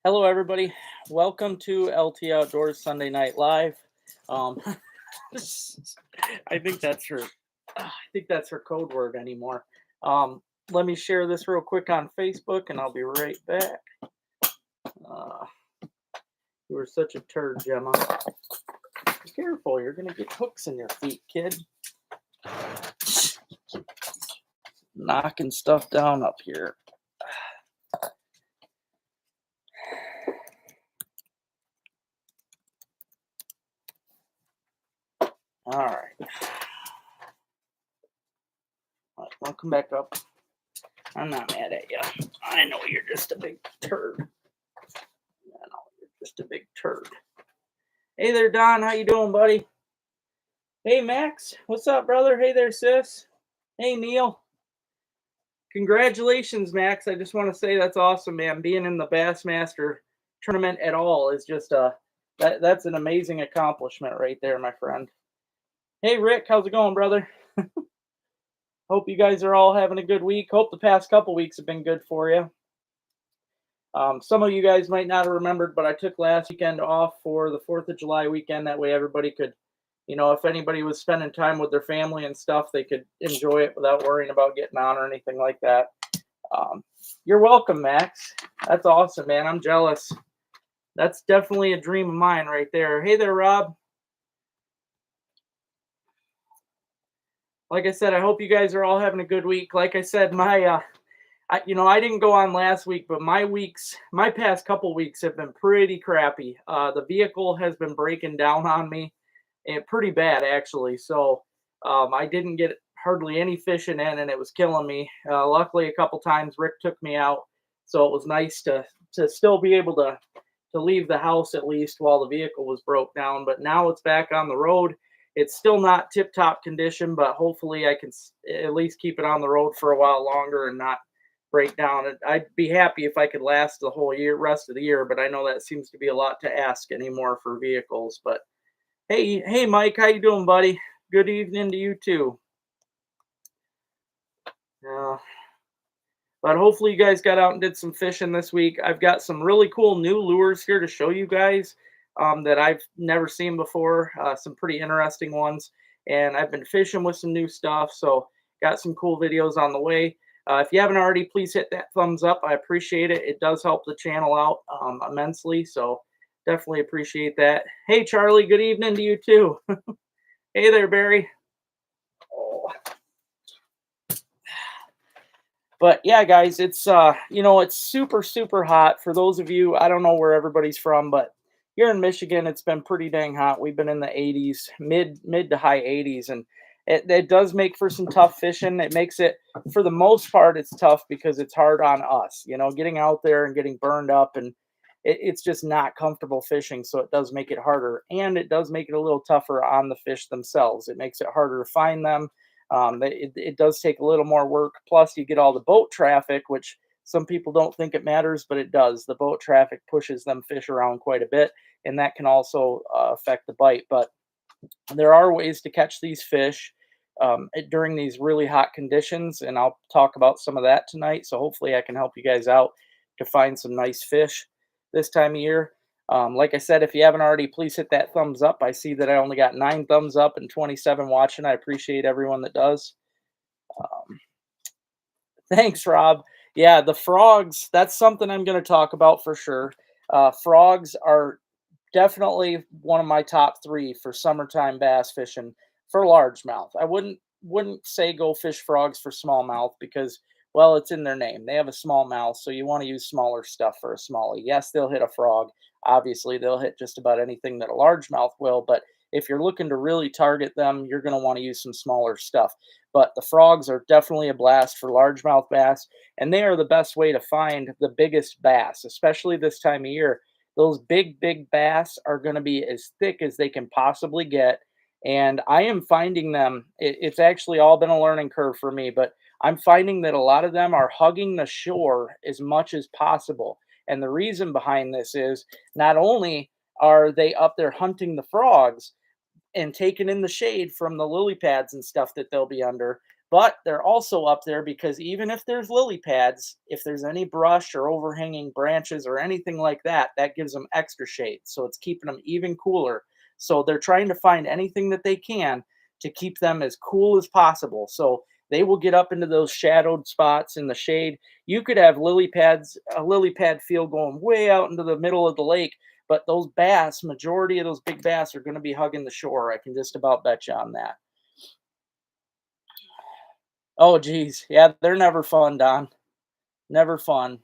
Hello, everybody. Welcome to LT Outdoors Sunday Night Live. Um, I think that's her. I think that's her code word anymore. Um, Let me share this real quick on Facebook, and I'll be right back. Uh, you were such a turd, Gemma. Be careful, you're gonna get hooks in your feet, kid. Knocking stuff down up here. All right. Welcome back up. I'm not mad at you. I know you're just a big turd. I know you're just a big turd. Hey there, Don. How you doing, buddy? Hey, Max. What's up, brother? Hey there, sis. Hey, Neil. Congratulations, Max. I just want to say that's awesome, man. Being in the Bassmaster tournament at all is just that's an amazing accomplishment right there, my friend. Hey, Rick. How's it going, brother? Hope you guys are all having a good week. Hope the past couple weeks have been good for you. Some of you guys might not have remembered, but I took last weekend off for the 4th of July weekend. That way everybody could, if anybody was spending time with their family and stuff, they could enjoy it without worrying about getting on or anything like that. You're welcome, Max. That's awesome, man. I'm jealous. That's definitely a dream of mine right there. Hey there, Rob. Like I said, I hope you guys are all having a good week. Like I said, I didn't go on last week, but my past couple weeks have been pretty crappy. The vehicle has been breaking down on me, and pretty bad actually. So I didn't get hardly any fishing in, and it was killing me. Luckily, a couple times Rick took me out, so it was nice to still be able to leave the house at least while the vehicle was broke down. But now it's back on the road. It's still not tip top condition, but hopefully I can at least keep it on the road for a while longer and not break down. I'd be happy if I could last the whole rest of the year, but I know that seems to be a lot to ask anymore for vehicles. But hey, Mike, how you doing, buddy? Good evening to you too. Uh, but hopefully you guys got out and did some fishing this week. I've got some really cool new lures here to show you guys that I've never seen before. Some pretty interesting ones, and I've been fishing with some new stuff. So got some cool videos on the way. If you haven't already, please hit that thumbs up. I appreciate it. It does help the channel out immensely. So definitely appreciate that. Hey, Charlie, good evening to you too. Hey there, Barry. Oh. But yeah, guys, it's super hot. For those of you, I don't know where everybody's from, but here in Michigan, it's been pretty dang hot. We've been in the 80s, mid to high 80s, and it does make for some tough fishing. It makes it, for the most part, it's tough because it's hard on us. Getting out there and getting burned up, and it's just not comfortable fishing. So it does make it harder, and it does make it a little tougher on the fish themselves. It makes it harder to find them. It does take a little more work. Plus, you get all the boat traffic, which some people don't think it matters, but it does. The boat traffic pushes them fish around quite a bit, and that can also affect the bite. But there are ways to catch these fish during these really hot conditions, and I'll talk about some of that tonight. So hopefully, I can help you guys out to find some nice fish this time of year. Like I said, if you haven't already, please hit that thumbs up. I see that I only got 9 thumbs up and 27 watching. I appreciate everyone that does. Um, Thanks, Rob. Yeah, the frogs, that's something I'm going to talk about for sure. Frogs are definitely one of my top 3 for summertime bass fishing for largemouth. I wouldn't say go fish frogs for smallmouth because, well, it's in their name. They have a small mouth, so you want to use smaller stuff for a smallie. Yes, they'll hit a frog. Obviously, they'll hit just about anything that a largemouth will, but if you're looking to really target them, you're going to want to use some smaller stuff. But the frogs are definitely a blast for largemouth bass, and they are the best way to find the biggest bass, especially this time of year. Those big bass are going to be as thick as they can possibly get. And I am finding them, it's actually all been a learning curve for me, but I'm finding that a lot of them are hugging the shore as much as possible. And the reason behind this is not only are they up there hunting the frogs and taking in the shade from the lily pads and stuff that they'll be under, But they're also up there because even if there's lily pads, if there's any brush or overhanging branches or anything like that, that gives them extra shade. So it's keeping them even cooler. So they're trying to find anything that they can to keep them as cool as possible. So they will get up into those shadowed spots in the shade. You could have lily pads, a lily pad field going way out into the middle of the lake, but those bass, majority of those big bass are going to be hugging the shore. I can just about bet you on that. Oh, geez. Yeah, they're never fun, Don. Never fun.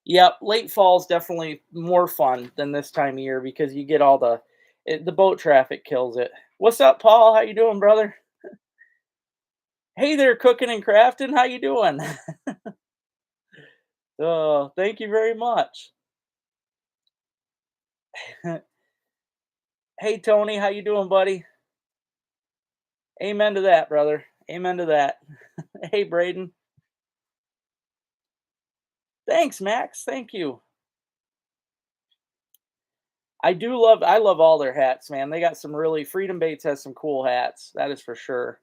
Yep, late fall's definitely more fun than this time of year because you get all the boat traffic kills it. What's up, Paul? How you doing, brother? Hey there, cooking and crafting. How you doing? Oh, thank you very much. Hey, Tony. How you doing, buddy? Amen to that, brother. Amen to that. Hey, Braden. Thanks, Max. Thank you. I love all their hats, man. They got some really Freedom Baits has some cool hats. That is for sure.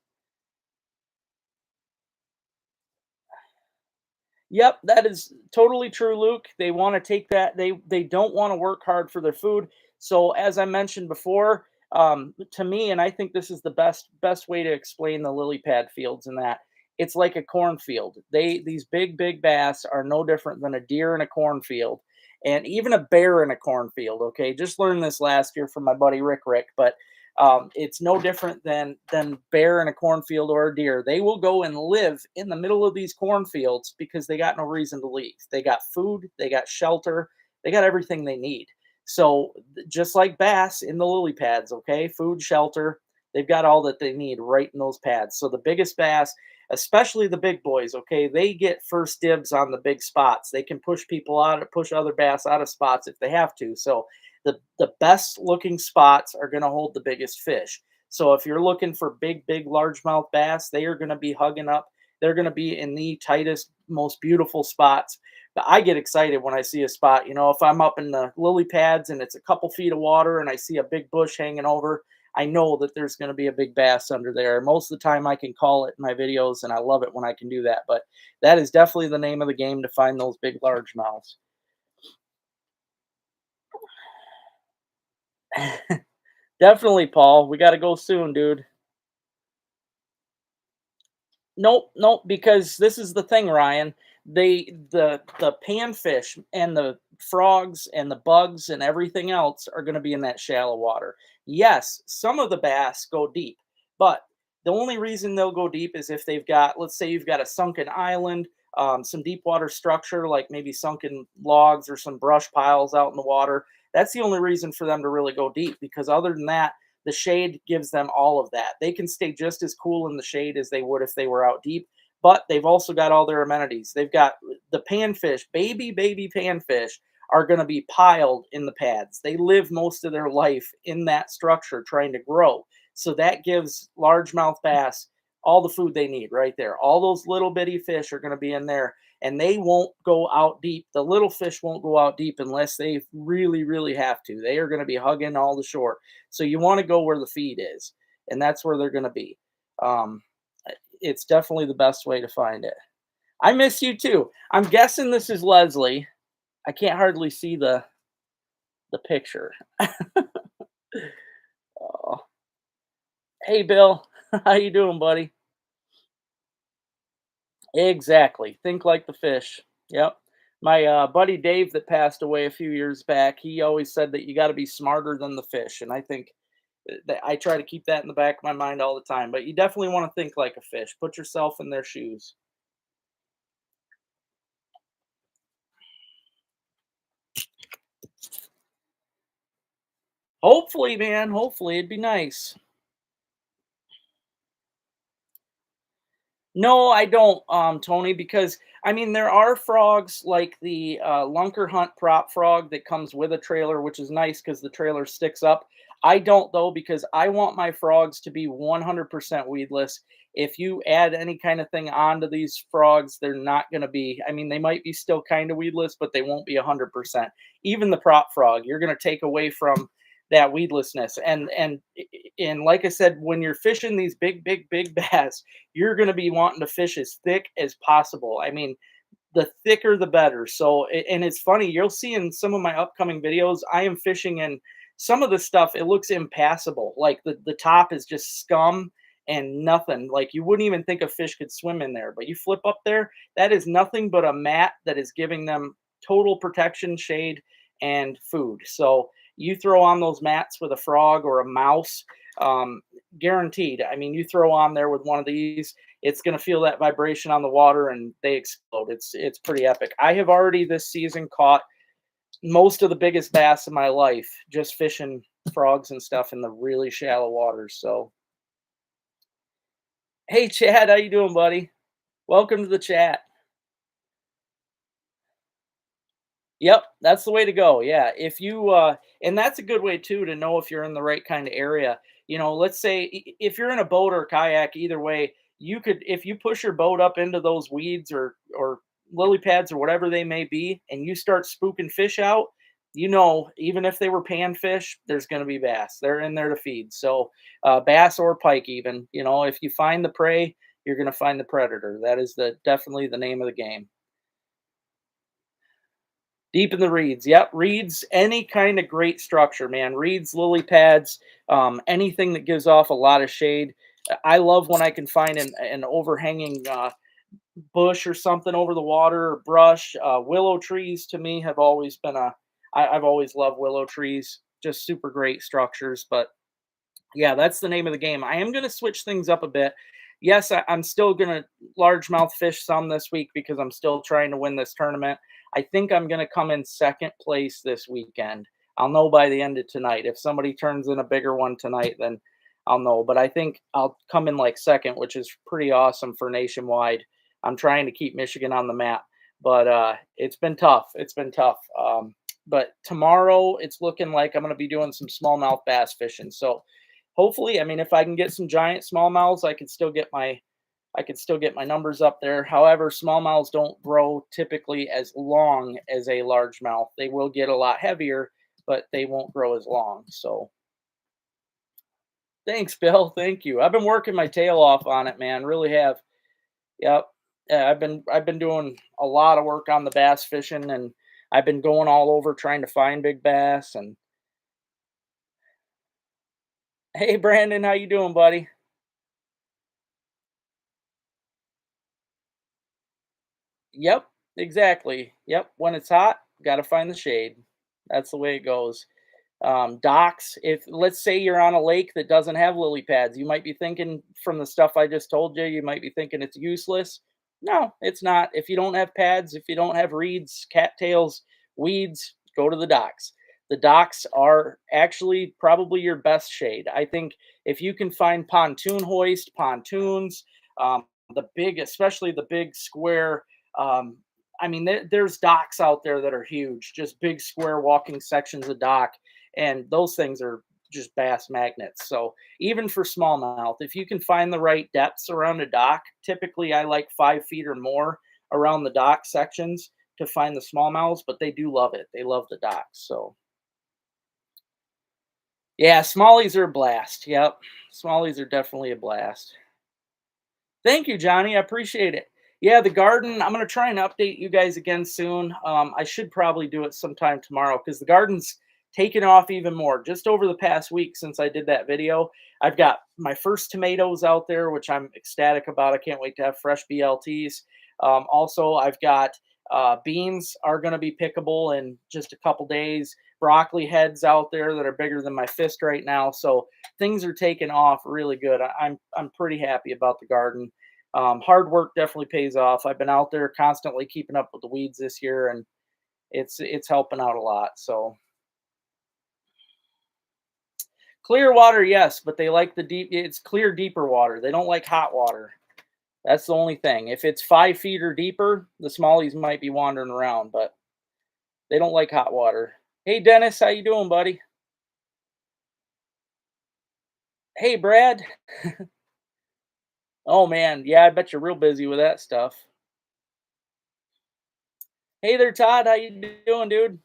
Yep, that is totally true, Luke. They want to take that. They don't want to work hard for their food. So as I mentioned before, to me, and I think this is the best way to explain the lily pad fields in that it's like a cornfield. These big bass are no different than a deer in a cornfield, and even a bear in a cornfield. Okay, just learned this last year from my buddy Rick, but it's no different than bear in a cornfield or a deer. They will go and live in the middle of these cornfields because they got no reason to leave. They got food, they got shelter, they got everything they need. So just like bass in the lily pads, okay, food, shelter, they've got all that they need right in those pads. So the biggest bass, especially the big boys, okay, they get first dibs on the big spots. They can push people out, push other bass out of spots if they have to. So the best looking spots are going to hold the biggest fish. So if you're looking for big largemouth bass, they are going to be hugging up. They're going to be in the tightest, most beautiful spots. But I get excited when I see a spot. You know, if I'm up in the lily pads and it's a couple feet of water and I see a big bush hanging over, I know that there's going to be a big bass under there. Most of the time I can call it in my videos, and I love it when I can do that. But that is definitely the name of the game, to find those big largemouths. Definitely, Paul. We got to go soon, dude. Nope, nope, because this is the thing, Ryan. The panfish and the frogs and the bugs and everything else are going to be in that shallow water. Yes, some of the bass go deep, but the only reason they'll go deep is if they've got, let's say, you've got a sunken island, some deep water structure, like maybe sunken logs or some brush piles out in the water. That's the only reason for them to really go deep, because other than that, the shade gives them all of that. They can stay just as cool in the shade as they would if they were out deep, but they've also got all their amenities. They've got the panfish, baby panfish are going to be piled in the pads. They live most of their life in that structure trying to grow. So that gives largemouth bass all the food they need right there. All those little bitty fish are going to be in there, and they won't go out deep. The little fish won't go out deep unless they really have to. They are going to be hugging all the shore. So you want to go where the feed is, and that's where they're going to be. Um, it's definitely the best way to find it. I miss you too. I'm guessing this is Leslie. I can't hardly see the picture. Oh. Hey, Bill. How you doing, buddy? Exactly. Think like the fish. Yep. My buddy Dave that passed away a few years back, he always said that you got to be smarter than the fish, and I think that I try to keep that in the back of my mind all the time. But you definitely want to think like a fish. Put yourself in their shoes. Hopefully, man. Hopefully, it'd be nice. No, I don't, Tony, because I mean there are frogs like the Lunker Hunt prop frog that comes with a trailer, which is nice because the trailer sticks up. I don't though, because I want my frogs to be 100% weedless. If you add any kind of thing onto these frogs, they're not going to be. I mean, they might be still kind of weedless, but they won't be 100%. Even the prop frog, you're going to take away from that weedlessness. And like I said, when you're fishing these big bass, you're going to be wanting to fish as thick as possible. I mean, the thicker the better. So, and it's funny, you'll see in some of my upcoming videos, I am fishing in some of the stuff, it looks impassable. Like the top is just scum and nothing. Like you wouldn't even think a fish could swim in there. But you flip up there, that is nothing but a mat that is giving them total protection, shade, and food. So you throw on those mats with a frog or a mouse, um, guaranteed. I mean, you throw on there with one of these, it's going to feel that vibration on the water and they explode. It's pretty epic. I have already this season caught most of the biggest bass in my life just fishing frogs and stuff in the really shallow waters. So, hey Chad, how you doing, buddy? Welcome to the chat. Yep, that's the way to go. Yeah, if you and that's a good way too to know if you're in the right kind of area. You know, let's say if you're in a boat or a kayak, either way, you could if you push your boat up into those weeds or lily pads or whatever they may be, and you start spooking fish out, you know, even if they were panfish, there's going to be bass. They're in there to feed. So bass or pike, even, you know, if you find the prey, you're going to find the predator. That is the definitely the name of the game. Deep in the reeds. Yep, reeds, any kind of great structure, man. Reeds, lily pads, anything that gives off a lot of shade. I love when I can find an overhanging bush or something over the water or brush. Willow trees to me have always been I've always loved willow trees. Just super great structures. But yeah, that's the name of the game. I am going to switch things up a bit. Yes, I'm still going to largemouth fish some this week because I'm still trying to win this tournament. I think I'm going to come in second place this weekend. I'll know by the end of tonight. If somebody turns in a bigger one tonight, then I'll know. But I think I'll come in like second, which is pretty awesome for nationwide. I'm trying to keep Michigan on the map, but it's been tough. It's been tough. But tomorrow it's looking like I'm going to be doing some smallmouth bass fishing. So hopefully, I mean, if I can get some giant smallmouths, I could still get my numbers up there. However, smallmouths don't grow typically as long as a largemouth. They will get a lot heavier, but they won't grow as long. So thanks, Bill. Thank you. I've been working my tail off on it, man. Really have. Yep. Yeah, I've been doing a lot of work on the bass fishing, and I've been going all over trying to find big bass. And hey, Brandon, how you doing, buddy? Yep, exactly. Yep, when it's hot, gotta find the shade. That's the way it goes. Docks, if let's say you're on a lake that doesn't have lily pads, you might be thinking from the stuff I just told you, you might be thinking it's useless. No, it's not. If you don't have pads, if you don't have reeds, cattails, weeds, go to the docks. The docks are actually probably your best shade. I think if you can find pontoon hoist, pontoons, um, the big, especially the big square. Um, I mean, there's docks out there that are huge, just big square walking sections of dock, and those things are just bass magnets. So even for smallmouth, if you can find the right depths around a dock, typically I like 5 feet or more around the dock sections to find the smallmouths, but they do love it. They love the docks. So yeah, smallies are a blast. Yep, smallies are definitely a blast. Thank you, Johnny. I appreciate it. Yeah, the garden, I'm going to try and update you guys again soon. I should probably do it sometime tomorrow because the garden's taken off even more. Just over the past week since I did that video, I've got my first tomatoes out there, which I'm ecstatic about. I can't wait to have fresh BLTs. Also, I've got beans are going to be pickable in just a couple days. Broccoli heads out there that are bigger than my fist right now. So things are taking off really good. I'm pretty happy about the garden. Hard work definitely pays off. I've been out there constantly keeping up with the weeds this year, and it's helping out a lot. So clear water, yes, but they like the deep. It's clear, deeper water. They don't like hot water. That's the only thing. If it's 5 feet or deeper, the smallies might be wandering around, but they don't like hot water. Hey, Dennis, how you doing, buddy? Hey, Brad. Oh man, yeah, I bet you're real busy with that stuff. Hey there, Todd. How you doing, dude?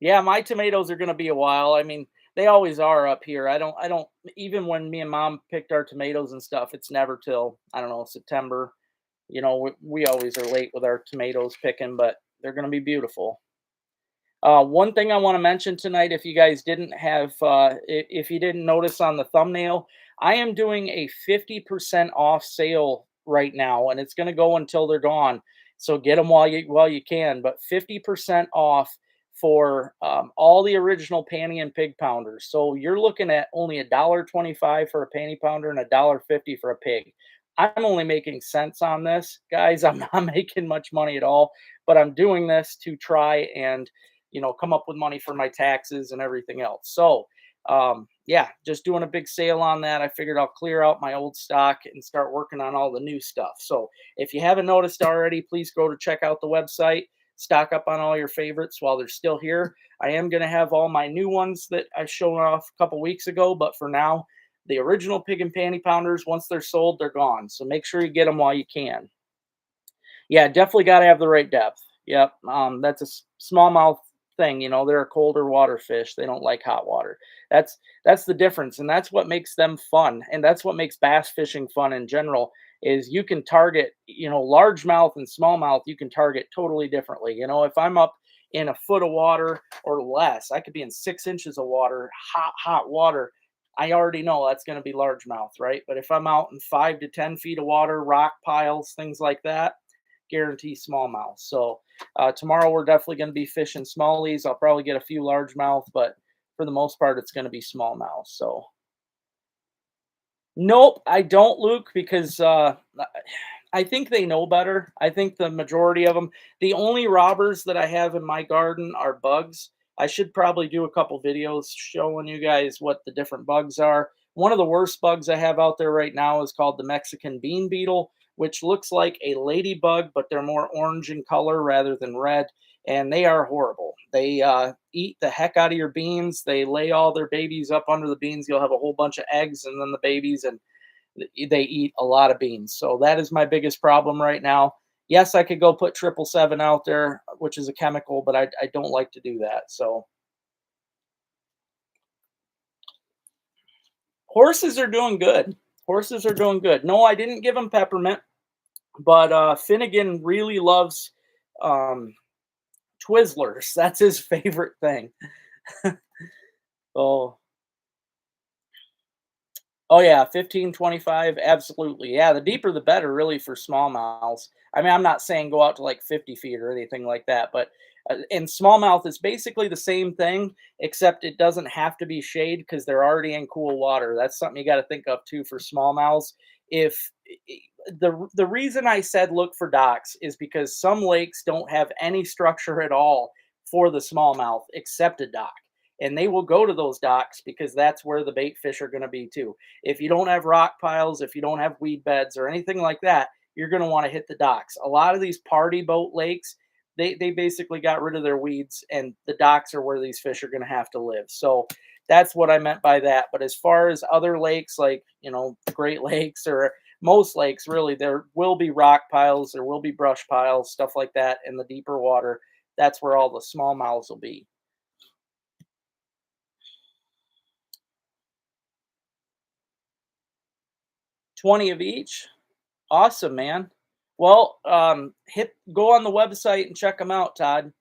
Yeah, my tomatoes are gonna be a while. I mean, they always are up here. I don't even when me and mom picked our tomatoes and stuff, it's never till, I don't know, September. We always are late with our tomatoes picking, but they're gonna be beautiful. One thing I want to mention tonight, if you guys didn't have, if you didn't notice on the thumbnail, I am doing a 50% off sale right now, and it's going to go until they're gone. So get them while you can. But 50% off for all the original panty and pig pounders. So you're looking at only $1.25 for a panty pounder and $1.50 for a pig. I'm only making cents on this, guys. I'm not making much money at all, but I'm doing this to try and come up with money for my taxes and everything else. So, yeah, just doing a big sale on that. I figured I'll clear out my old stock and start working on all the new stuff. So, if you haven't noticed already, please go to check out the website, stock up on all your favorites while they're still here. I am going to have all my new ones that I showed off a couple weeks ago, but for now, the original pig and panty pounders, once they're sold, they're gone. So make sure you get them while you can. Yeah, definitely gotta have the right depth. Yep, that's a smallmouth thing, they're a colder water fish, they don't like hot water. That's that's the difference, and that's what makes them fun, and that's what makes bass fishing fun in general, is you can target, largemouth and smallmouth, you can target totally differently. If I'm up in a foot of water or less, I could be in 6 inches of water, hot water, I already know that's gonna be largemouth, right? But if I'm out in 5 to 10 feet of water, rock piles, things like that, guarantee smallmouth. So tomorrow we're definitely going to be fishing smallies. I'll probably get a few largemouth, but for the most part, it's going to be smallmouth. So nope, I don't, Luke, because I think they know better. I think the majority of them. The only robbers that I have in my garden are bugs. I should probably do a couple videos showing you guys what the different bugs are. One of the worst bugs I have out there right now is called the Mexican bean beetle, which looks like a ladybug, but they're more orange in color rather than red. And they are horrible. They eat the heck out of your beans. They lay all their babies up under the beans. You'll have a whole bunch of eggs and then the babies, and they eat a lot of beans. So that is my biggest problem right now. Yes, I could go put 777 out there, which is a chemical, but I don't like to do that. So horses are doing good. Horses are doing good. No, I didn't give them peppermint, but Finnegan really loves um, Twizzlers. That's his favorite thing. Oh, oh yeah, 15, 25, absolutely. Yeah, the deeper the better, really, for smallmouths. I mean, I'm not saying go out to like 50 feet or anything like that, but in smallmouth, it's basically the same thing, except it doesn't have to be shade because they're already in cool water. That's something you got to think of too for smallmouths. If the reason I said look for docks is because some lakes don't have any structure at all for the smallmouth except a dock, and they will go to those docks because that's where the bait fish are going to be too. If you don't have rock piles, if you don't have weed beds or anything like that, you're going to want to hit the docks. A lot of these party boat lakes, they basically got rid of their weeds, and the docks are where these fish are going to have to live. So that's what I meant by that. But as far as other lakes, like the Great Lakes or most lakes, really, there will be rock piles, there will be brush piles, stuff like that in the deeper water. That's where all the smallmouths will be. 20 of each. Awesome, man. Well, hit go on the website and check them out, Todd.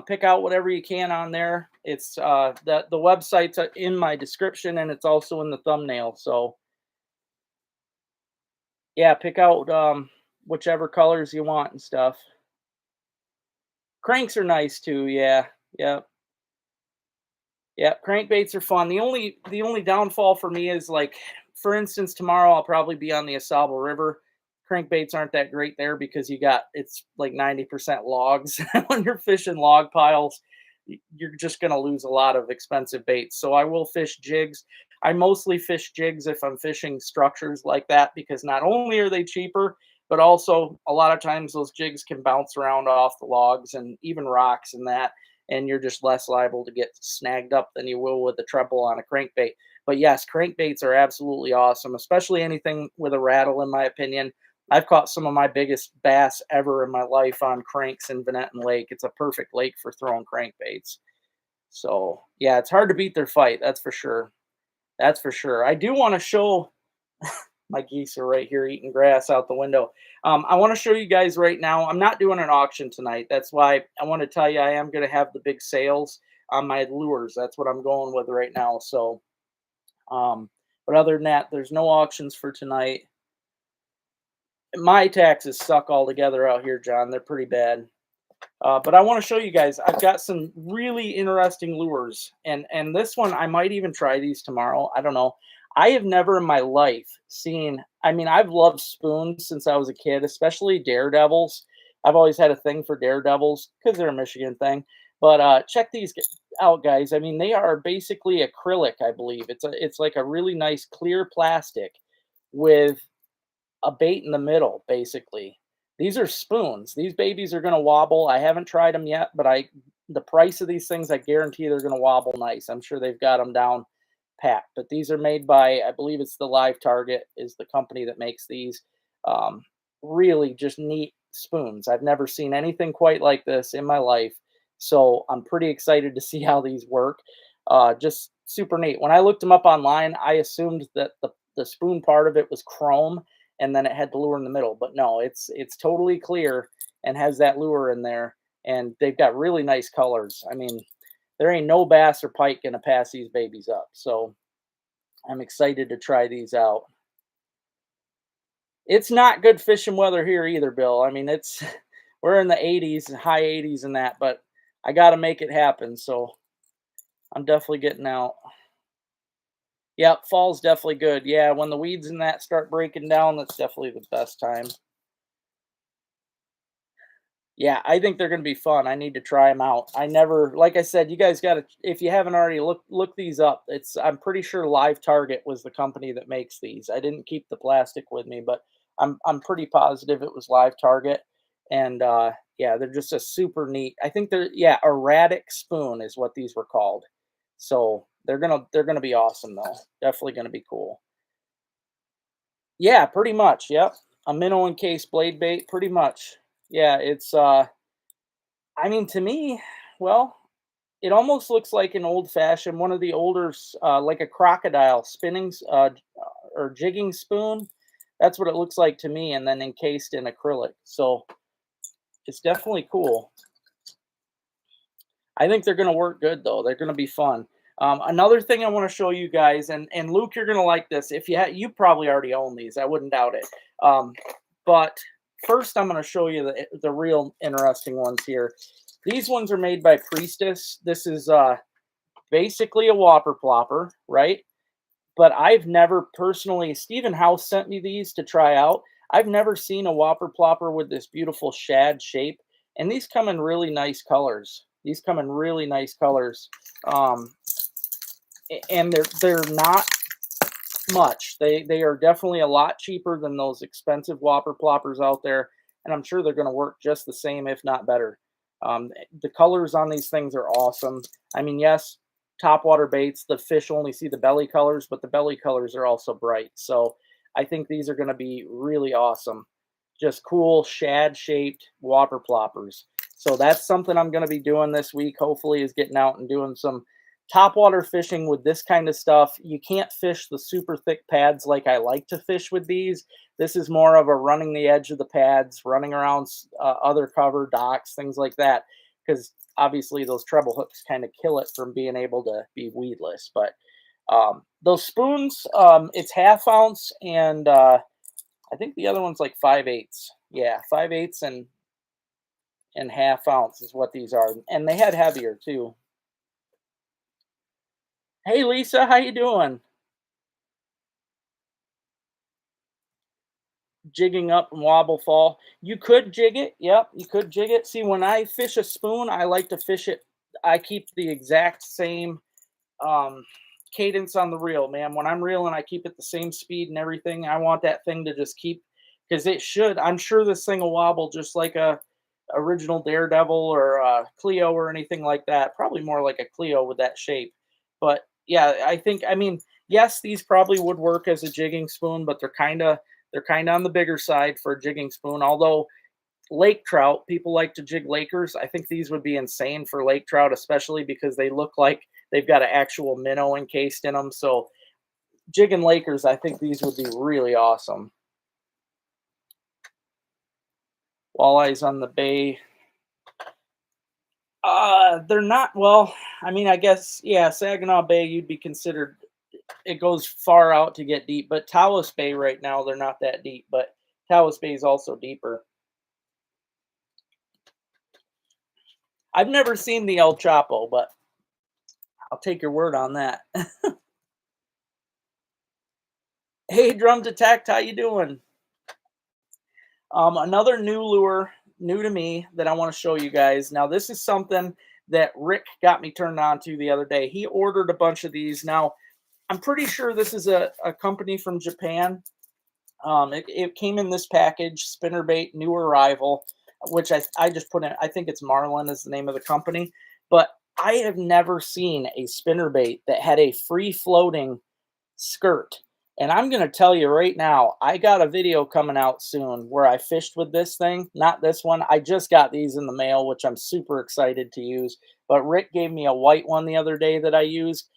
Pick out whatever you can on there. It's the website's in my description and it's also in the thumbnail. So yeah, pick out whichever colors you want and stuff. Cranks are nice too. Yeah, yeah, yeah. Crankbaits are fun. The only downfall for me is, like, for instance, tomorrow I'll probably be on the Asaba River. Crankbaits aren't that great there because it's like 90% logs. When you're fishing log piles, you're just going to lose a lot of expensive baits. So I will fish jigs. I mostly fish jigs if I'm fishing structures like that because not only are they cheaper, but also a lot of times those jigs can bounce around off the logs and even rocks and that, and you're just less liable to get snagged up than you will with a treble on a crankbait. But yes, crankbaits are absolutely awesome, especially anything with a rattle, in my opinion. I've caught some of my biggest bass ever in my life on cranks in Venetton Lake. It's a perfect lake for throwing crankbaits. So yeah, it's hard to beat their fight. That's for sure. That's for sure. I do want to show my geese are right here eating grass out the window. I want to show you guys right now. I'm not doing an auction tonight. That's why I want to tell you I am going to have the big sales on my lures. That's what I'm going with right now. So, but other than that, there's no auctions for tonight. My taxes suck altogether out here, John. They're pretty bad. But I want to show you guys. I've got some really interesting lures, and this one I might even try these tomorrow. I don't know. I have never in my life seen. I mean, I've loved spoons since I was a kid, especially daredevils. I've always had a thing for daredevils because they're a Michigan thing. But check these out, guys. I mean, they are basically acrylic. I believe it's like a really nice clear plastic with a bait in the middle, basically. These are spoons. These babies are gonna wobble. I haven't tried them yet, but the price of these things, I guarantee they're gonna wobble nice. I'm sure they've got them down pat. But these are made by, I believe it's the Live Target is the company that makes these. Um, Really just neat spoons. I've never seen anything quite like this in my life. So I'm pretty excited to see how these work. Just super neat. When I looked them up online, I assumed that the spoon part of it was chrome and then it had the lure in the middle. But no, it's totally clear and has that lure in there. And they've got really nice colors. I mean, there ain't no bass or pike gonna pass these babies up. So I'm excited to try these out. It's not good fishing weather here either, Bill. I mean, it's we're in the 80s and high 80s and that, but I got to make it happen. So I'm definitely getting out. Yep, fall's definitely good. Yeah, when the weeds and that start breaking down, that's definitely the best time. Yeah, I think they're gonna be fun. I need to try them out. I never, like I said, you guys got to, if you haven't already, look these up. I'm pretty sure Live Target was the company that makes these. I didn't keep the plastic with me, but I'm pretty positive it was Live Target. And yeah, they're just a super neat. I think they're, yeah, erratic spoon is what these were called. So they're gonna be awesome though. Definitely gonna be cool. Yeah, pretty much. Yep, a minnow encased blade bait, pretty much. Yeah, it's I mean, to me, well, it almost looks like an old-fashioned one of the older, like a crocodile spinning or jigging spoon. That's what it looks like to me, and then encased in acrylic. So it's definitely cool. I think they're going to work good though. They're going to be fun. Another thing I want to show you guys, and Luke, you're going to like this. If you probably already own these, I wouldn't doubt it. But first, I'm going to show you the real interesting ones here. These ones are made by Priestess. This is basically a whopper plopper, right? But I've never personally, Stephen House sent me these to try out. I've never seen a whopper plopper with this beautiful shad shape, and these come in really nice colors. These come in really nice colors, um, and they're not much. They are definitely a lot cheaper than those expensive whopper ploppers out there, and I'm sure they're going to work just the same, if not better. The colors on these things are awesome. I mean, yes, topwater baits, the fish only see the belly colors, but the belly colors are also bright. So I think these are going to be really awesome. Just cool shad shaped whopper ploppers. So that's something I'm going to be doing this week. Hopefully, is getting out and doing some topwater fishing with this kind of stuff. You can't fish the super thick pads like I like to fish with these. This is more of a running the edge of the pads, running around other cover docks, things like that. Because obviously those treble hooks kind of kill it from being able to be weedless. But those spoons, it's half ounce, and I think the other one's like 5/8. Yeah, 5/8 and half ounce is what these are, and they had heavier too. Hey Lisa, how you doing? Jigging up and wobble fall. You could jig it. Yep, you could jig it. See, when I fish a spoon, I like to fish it. I keep the exact same um, cadence on the reel, man. When I'm reeling, I keep it the same speed and everything. I want that thing to just keep because it should. I'm sure this thing will wobble just like a original Daredevil or a Clio or anything like that. Probably more like a Clio with that shape. But yeah, I think. I mean, yes, these probably would work as a jigging spoon, but They're kind of on the bigger side for a jigging spoon, although lake trout, people like to jig Lakers. I think these would be insane for lake trout, especially because they look like they've got an actual minnow encased in them. So jigging Lakers, I think these would be really awesome. Walleyes on the bay. They're not, well, I mean, I guess, yeah, Saginaw Bay, you'd be considered, it goes far out to get deep, but Taos Bay right now, they're not that deep, but Taos Bay is also deeper. I've never seen the El Chapo, but I'll take your word on that. Hey, Drum Detect, how you doing? Another new lure, new to me, that I want to show you guys. Now, this is something that Rick got me turned on to the other day. He ordered a bunch of these. Now, I'm pretty sure this is a company from Japan. It came in this package, Spinnerbait, new arrival, which I just put in, I think it's Marlin is the name of the company. But I have never seen a spinnerbait that had a free floating skirt. And I'm going to tell you right now, I got a video coming out soon where I fished with this thing. Not this one. I just got these in the mail, which I'm super excited to use. But Rick gave me a white one the other day that I used.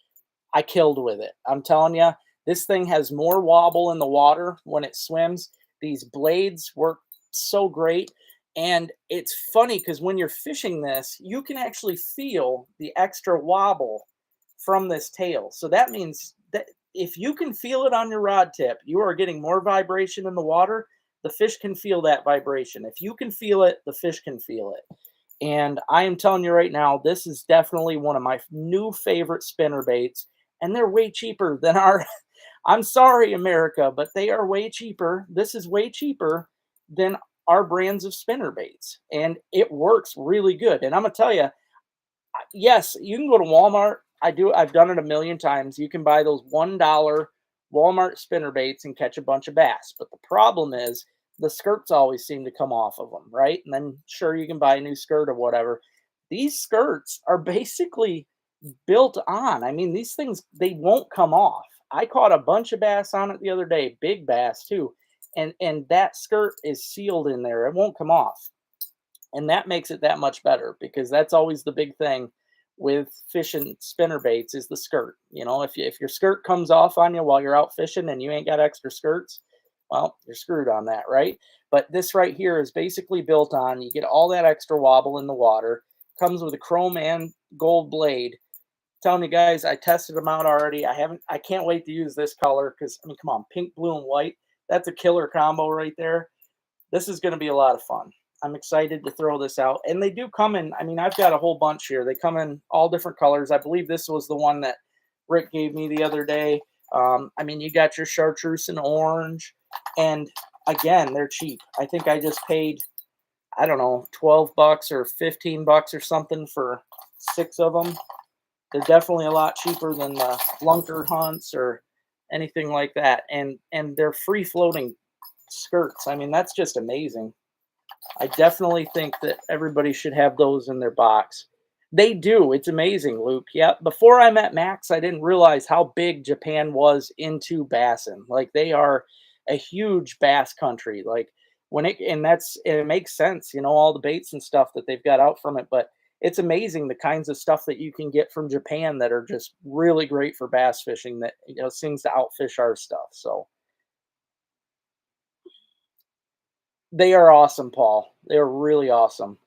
I killed with it. I'm telling you, this thing has more wobble in the water when it swims. These blades work so great. And it's funny because when you're fishing this, you can actually feel the extra wobble from this tail. So that means that if you can feel it on your rod tip, you are getting more vibration in the water. The fish can feel that vibration. If you can feel it, the fish can feel it. And I am telling you right now, this is definitely one of my new favorite spinner baits. And they're way cheaper than our, I'm sorry, America, but they are way cheaper. This is way cheaper than our brands of spinner baits. And it works really good. And I'm going to tell you, yes, you can go to Walmart. I've done it a million times. You can buy those $1 Walmart spinner baits and catch a bunch of bass. But the problem is the skirts always seem to come off of them, right? And then sure, you can buy a new skirt or whatever. These skirts are basically built on. I mean, these things, they won't come off. I caught a bunch of bass on it the other day, big bass too. And that skirt is sealed in there. It won't come off. And that makes it that much better because that's always the big thing with fishing spinner baits is the skirt. You know, if your skirt comes off on you while you're out fishing and you ain't got extra skirts, well, you're screwed on that, right? But this right here is basically built on, you get all that extra wobble in the water, comes with a chrome and gold blade. Telling you guys, I tested them out already. I can't wait to use this color because, I mean, come on, pink, blue, and white. That's a killer combo right there. This is going to be a lot of fun. I'm excited to throw this out. And they do come in, I mean, I've got a whole bunch here. They come in all different colors. I believe this was the one that Rick gave me the other day. I mean, you got your chartreuse and orange. And again, they're cheap. I think I just paid, I don't know, 12 bucks or 15 bucks or something for 6 of them. They're definitely a lot cheaper than the lunker hunts or anything like that. And they're free floating skirts. I mean, that's just amazing. I definitely think that everybody should have those in their box. They do. It's amazing, Luke. Yeah. Before I met Max, I didn't realize how big Japan was into bassin'. Like they are a huge bass country. Like and it makes sense, you know, all the baits and stuff that they've got out from it. But it's amazing the kinds of stuff that you can get from Japan that are just really great for bass fishing that, you know, seems to outfish our stuff. So they are awesome, Paul. They're really awesome.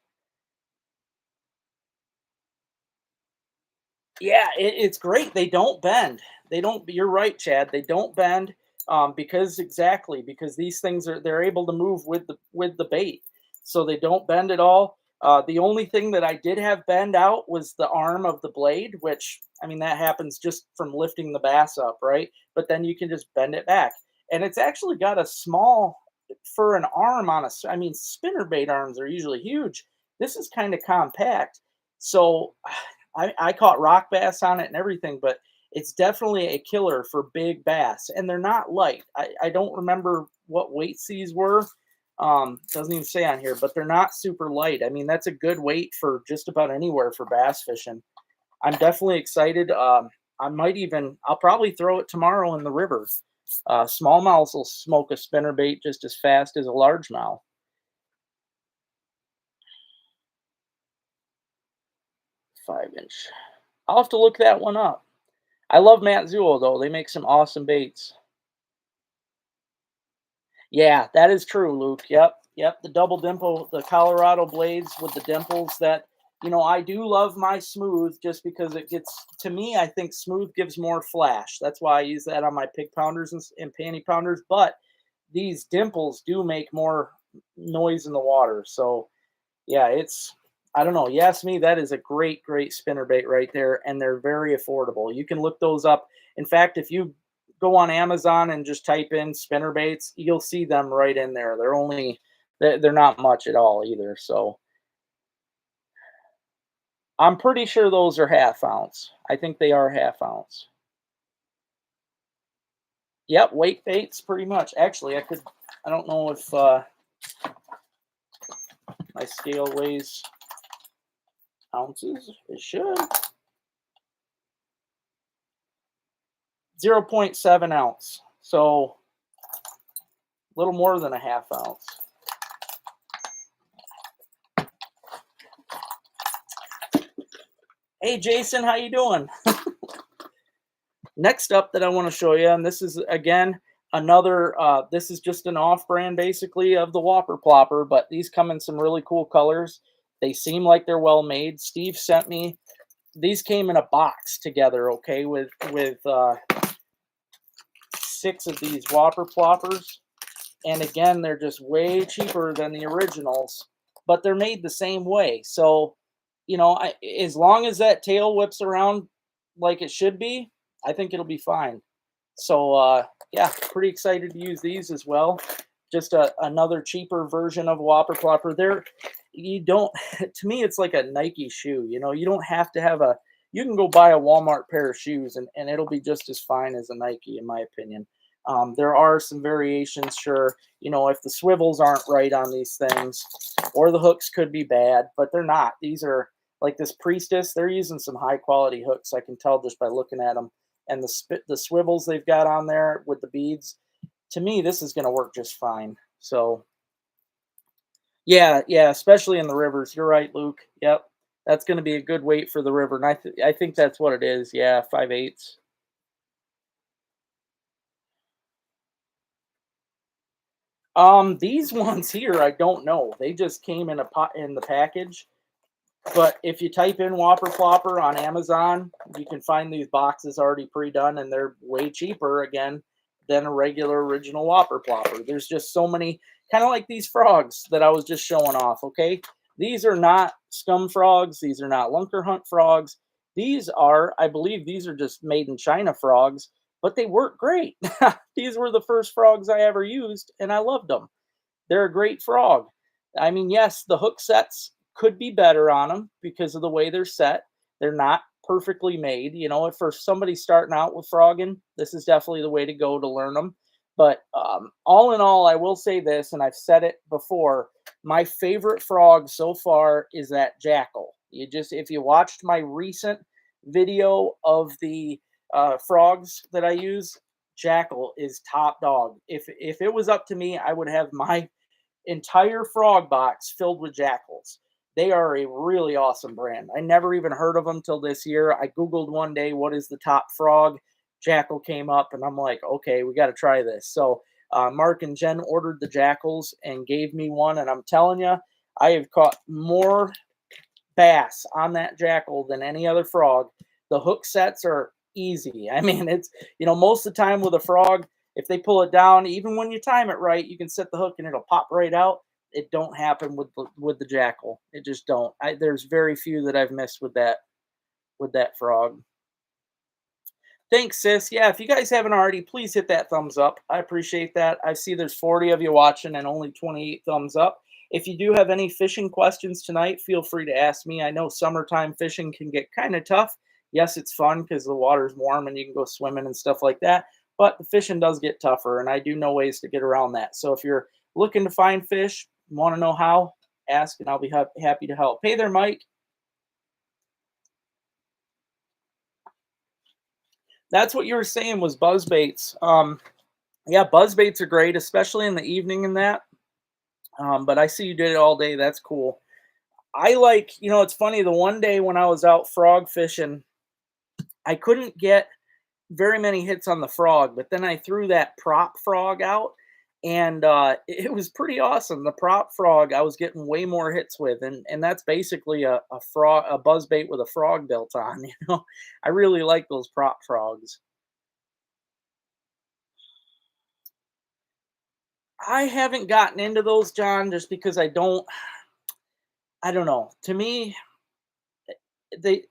Yeah, it's great. They don't bend. They don't. You're right, Chad. They don't bend because exactly because these things they're able to move with the bait, so they don't bend at all. The only thing that I did have bend out was the arm of the blade, which I mean that happens just from lifting the bass up, right? But then you can just bend it back, and it's actually got a small for an arm on a. I mean, spinnerbait arms are usually huge. This is kind of compact, so I caught rock bass on it and everything, but it's definitely a killer for big bass, and they're not light. I don't remember what weights these were. Doesn't even say on here, but they're not super light. I mean, that's a good weight for just about anywhere for bass fishing. I'm definitely excited. I'll probably throw it tomorrow in the river. Smallmouths will smoke a spinnerbait just as fast as a largemouth. 5 inch. I'll have to look that one up. I love Matt Zuo though. They make some awesome baits. Yeah, that is true, Luke. Yep, yep. The double dimple, the Colorado blades with the dimples. That I do love my smooth just because it gets to me. I think smooth gives more flash. That's why I use that on my pig pounders and panty pounders. But these dimples do make more noise in the water. So yeah, it's I don't know. You ask me, that is a great, great spinner bait right there, and they're very affordable. You can look those up. In fact, if you go on Amazon and just type in spinner baits, you'll see them right in there. They're not much at all either. So I'm pretty sure those are half ounce. I think they are half ounce. Yep, weight baits pretty much. Actually, I don't know if my scale weighs ounces. It should. 0.7 ounce. So a little more than a half ounce. Hey Jason, how you doing? Next up that I want to show you, and this is again another. This is just an off-brand basically of the Whopper Plopper, but these come in some really cool colors. They seem like they're well made. Steve sent me these. Came in a box together, okay, with 6 of these Whopper Ploppers. And again, they're just way cheaper than the originals, but they're made the same way. So, as long as that tail whips around like it should be, I think it'll be fine. So, yeah, pretty excited to use these as well. Just another cheaper version of Whopper Plopper. You don't, to me, it's like a Nike shoe. You don't have to have you can go buy a Walmart pair of shoes and it'll be just as fine as a Nike, in my opinion. There are some variations, sure. If the swivels aren't right on these things, or the hooks could be bad, but they're not. These are like this Priestess. They're using some high quality hooks. I can tell just by looking at them, and the swivels they've got on there with the beads. To me, this is going to work just fine. So yeah, yeah, especially in the rivers. You're right, Luke. Yep, that's going to be a good weight for the river, and I think that's what it is. Yeah, 5/8. These ones here, I don't know. They just came in a pot in the package. But if you type in Whopper Flopper on Amazon, you can find these boxes already pre-done, and they're way cheaper again than a regular original Whopper Plopper. There's just so many, kind of like these frogs that I was just showing off. Okay, these are not scum frogs. These are not lunker hunt frogs. These are, I believe, these are just made in China frogs, but they work great. These were the first frogs I ever used, and I loved them. They're a great frog. I mean, yes, the hook sets could be better on them because of the way they're set. They're not perfectly made. If for somebody starting out with frogging, this is definitely the way to go to learn them. But all in all, I will say this, and I've said it before. My favorite frog so far is that jackal. If you watched my recent video of the frogs that I use, jackal is top dog. If it was up to me, I would have my entire frog box filled with jackals. They are a really awesome brand. I never even heard of them till this year. I Googled one day, what is the top frog? Jackal came up, and I'm like, okay, we got to try this. So Mark and Jen ordered the jackals and gave me one. And I'm telling you, I have caught more bass on that jackal than any other frog. The hook sets are easy. I mean, it's, most of the time with a frog, if they pull it down, even when you time it right, you can set the hook and it'll pop right out. It don't happen with the jackal. It just don't. There's very few that I've missed with that frog. Thanks, sis. Yeah, if you guys haven't already, please hit that thumbs up. I appreciate that. I see there's 40 of you watching and only 28 thumbs up. If you do have any fishing questions tonight, feel free to ask me. I know summertime fishing can get kind of tough. Yes, it's fun because the water's warm and you can go swimming and stuff like that. But the fishing does get tougher, and I do know ways to get around that. So if you're looking to find fish, want to know how, ask, and I'll be happy to help. Hey there, Mike. That's what you were saying was buzz baits. Yeah, buzz baits are great, especially in the evening and that. But I see you did it all day. That's cool. I like, it's funny. The one day when I was out frog fishing, I couldn't get very many hits on the frog, but then I threw that prop frog out, and it was pretty awesome. The prop frog I was getting way more hits with, and that's basically a frog, a buzz bait with a frog built on. I really like those prop frogs. I haven't gotten into those, John, just because I don't know. To me,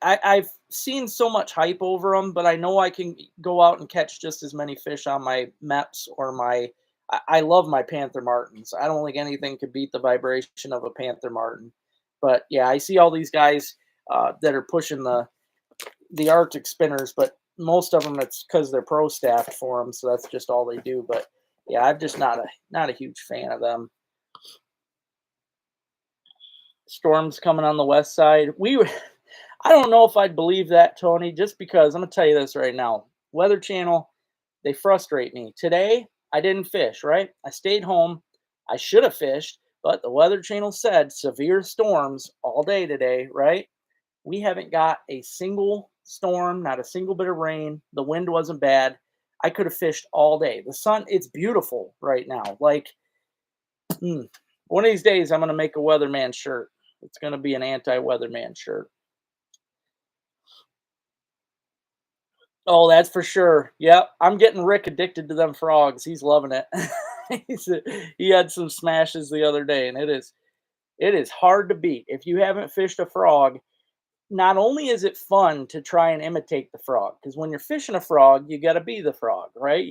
I've seen so much hype over them, but I know I can go out and catch just as many fish on my Meps or my. I love my Panther Martins. I don't think anything could beat the vibration of a Panther Martin. But yeah, I see all these guys that are pushing the Arctic spinners, but most of them it's because they're pro staffed for them, so that's just all they do. But yeah, I'm just not a huge fan of them. Storms coming on the west side. I don't know if I'd believe that, Tony, just because I'm gonna tell you this right now. Weather Channel, they frustrate me. Today, I didn't fish, right? I stayed home. I should have fished, but the Weather Channel said severe storms all day today, right? We haven't got a single storm, not a single bit of rain. The wind wasn't bad. I could have fished all day. The sun, it's beautiful right now. Like, one of these days, I'm gonna make a weatherman shirt. It's gonna be an anti-weatherman shirt. Oh, that's for sure. Yep, I'm getting Rick addicted to them frogs. He's loving it. He's he had some smashes the other day, and it is hard to beat. If you haven't fished a frog, not only is it fun to try and imitate the frog, because when you're fishing a frog, you got to be the frog, right?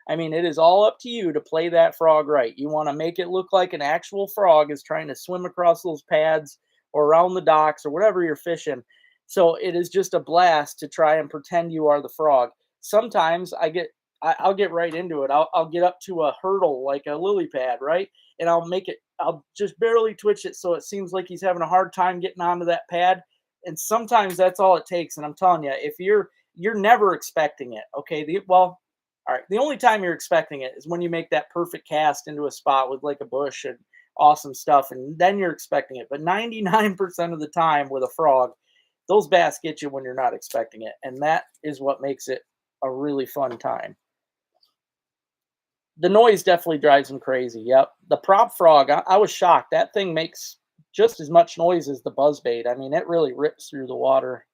I mean, it is all up to you to play that frog right. You want to make it look like an actual frog is trying to swim across those pads or around the docks or whatever you're fishing. So it is just a blast to try and pretend you are the frog. Sometimes I'll get right into it. I'll get up to a hurdle like a lily pad, right? And I'll just barely twitch it so it seems like he's having a hard time getting onto that pad, and sometimes that's all it takes. And I'm telling you, if you're never expecting it, okay, all right, the only time you're expecting it is when you make that perfect cast into a spot with like a bush and awesome stuff, and then you're expecting it. But 99% of the time with a frog, those bass get you when you're not expecting it, and that is what makes it a really fun time. The noise definitely drives them crazy. Yep. The prop frog, I was shocked. That thing makes just as much noise as the buzzbait. I mean, it really rips through the water.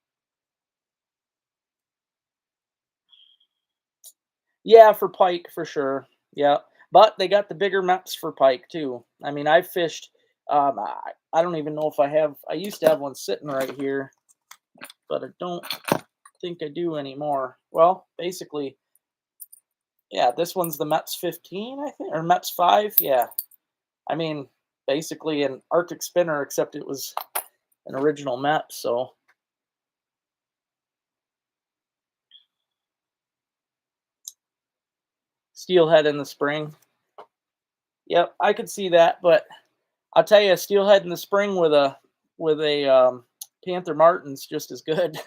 Yeah, for pike for sure. Yeah, but they got the bigger maps for pike too. I mean, I've fished. I don't even know if I have. I used to have one sitting right here, but I don't think I do anymore. Well, basically, yeah, this one's the MEPS 15, I think, or MEPS 5. Yeah, I mean, basically an Arctic spinner, except it was an original MEPS. So steelhead in the spring. Yep, I could see that, but I'll tell you, steelhead in the spring with a Panther Martin's just as good.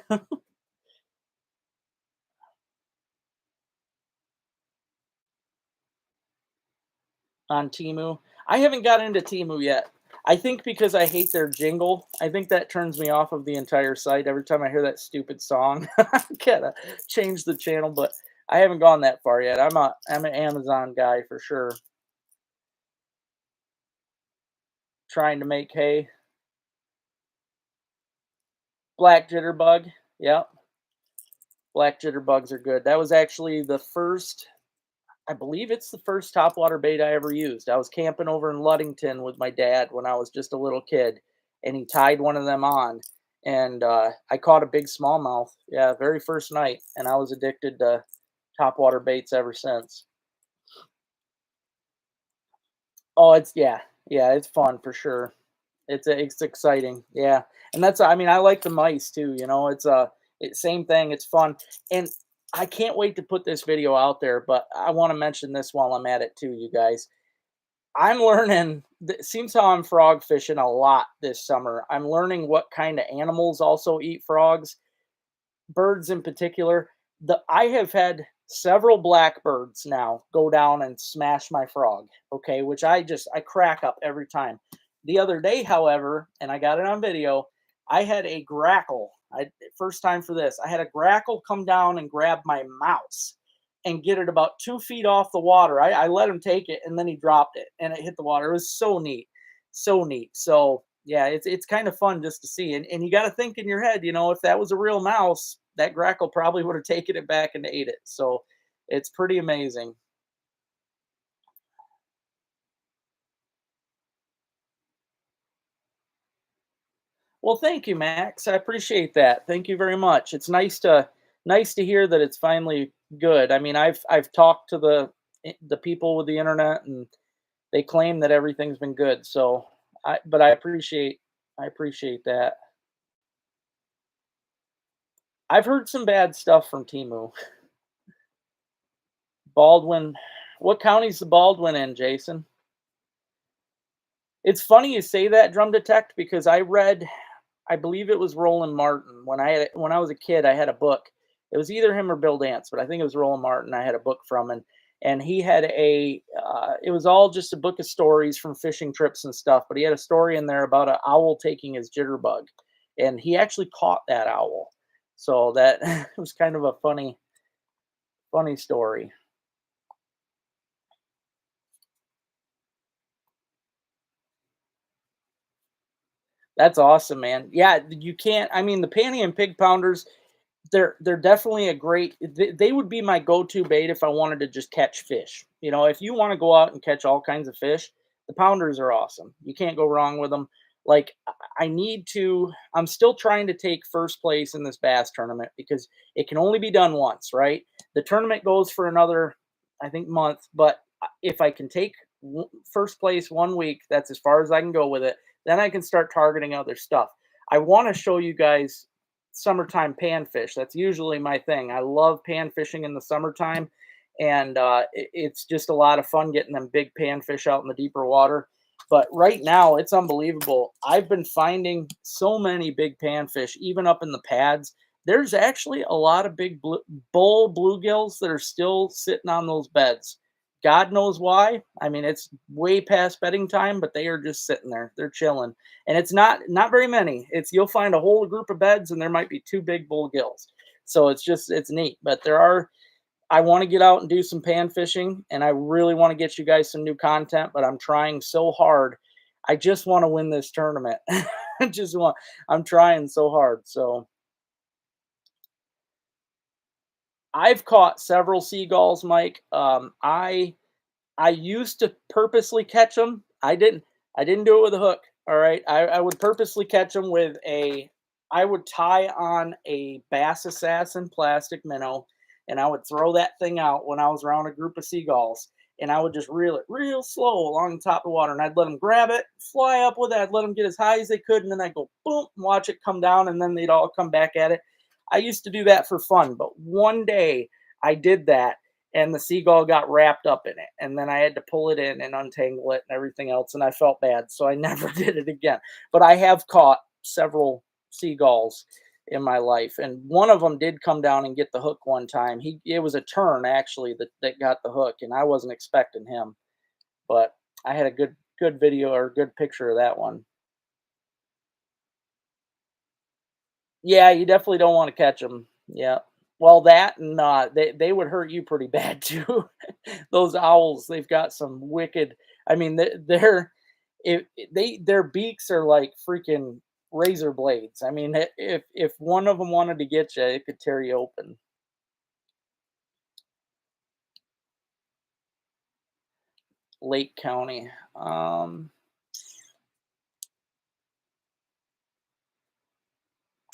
On Timu. I haven't got into Timu yet. I think because I hate their jingle. I think that turns me off of the entire site every time I hear that stupid song. I gotta change the channel, but I haven't gone that far yet. I'm an Amazon guy for sure. Trying to make hay. Black jitterbug. Yep. Black jitterbugs are good. That was actually the first, I believe it's the first topwater bait I ever used. I was camping over in Ludington with my dad when I was just a little kid, and he tied one of them on, and I caught a big smallmouth. Yeah, very first night, and I was addicted to topwater baits ever since. Oh, yeah, it's fun for sure. It's exciting, yeah, and that's I mean I like the mice too. Same thing. It's fun, and I can't wait to put this video out there. But I want to mention this while I'm at it too, you guys. I'm learning. It seems how I'm frog fishing a lot this summer. I'm learning what kind of animals also eat frogs, birds in particular. The I have had Several blackbirds now go down and smash my frog, okay, which I crack up every time. The other day, however, and I got it on video, I had a grackle. First time for this. I had a grackle come down and grab my mouse and get it about 2 feet off the water. I let him take it and then he dropped it and it hit the water. It was so neat. So neat. So yeah, it's kind of fun just to see. And you got to think in your head, if that was a real mouse, that grackle probably would have taken it back and ate it. So it's pretty amazing. Well, thank you, Max. I appreciate that. Thank you very much. It's nice to hear that it's finally good. I mean, I've talked to the people with the internet, and they claim that everything's been good. So but I appreciate that. I've heard some bad stuff from Timu. Baldwin, what county's the Baldwin in, Jason? It's funny you say that, Drum Detect, because I believe it was Roland Martin. When I was a kid, I had a book. It was either him or Bill Dance, but I think it was Roland Martin. I had a book from, and he had it was all just a book of stories from fishing trips and stuff. But he had a story in there about an owl taking his jitterbug, and he actually caught that owl. So that was kind of a funny story. That's awesome, man. Yeah, you can't. I mean, the panty and pig pounders, they're definitely a great they would be my go-to bait if I wanted to just catch fish. If you want to go out and catch all kinds of fish, the pounders are awesome. You can't go wrong with them. Like I'm still trying to take first place in this bass tournament because it can only be done once, right? The tournament goes for another, I think, month, but if I can take first place 1 week, that's as far as I can go with it. Then I can start targeting other stuff. I want to show you guys summertime panfish. That's usually my thing. I love pan fishing in the summertime, and it's just a lot of fun getting them big panfish out in the deeper water. But right now, it's unbelievable. I've been finding so many big panfish, even up in the pads. There's actually a lot of big bull bluegills that are still sitting on those beds. God knows why. I mean, it's way past bedding time, but they are just sitting there. They're chilling, and it's not very many. You'll find a whole group of beds, and there might be two big bull gills. So it's neat. But there are. I want to get out and do some pan fishing, and I really want to get you guys some new content. But I'm trying so hard. I just want to win this tournament. I just want. I'm trying so hard. So I've caught several seagulls, Mike. I used to purposely catch them. I didn't do it with a hook. All right. I would purposely catch them with I would tie on a Bass Assassin plastic minnow, and I would throw that thing out when I was around a group of seagulls, and I would just reel it real slow along the top of the water, and I'd let them grab it, fly up with it. I'd let them get as high as they could, and then I'd go boom, and watch it come down, and then they'd all come back at it. I used to do that for fun, but one day I did that and the seagull got wrapped up in it. And then I had to pull it in and untangle it and everything else. And I felt bad. So I never did it again. But I have caught several seagulls in my life. And one of them did come down and get the hook one time. It was a tern actually that got the hook, and I wasn't expecting him. But I had a good video or good picture of that one. Yeah, you definitely don't want to catch them. Yeah. Well, that and they would hurt you pretty bad too. Those owls, they've got some wicked. I mean, they're if their beaks are like freaking razor blades. I mean, if one of them wanted to get you, it could tear you open. Lake County.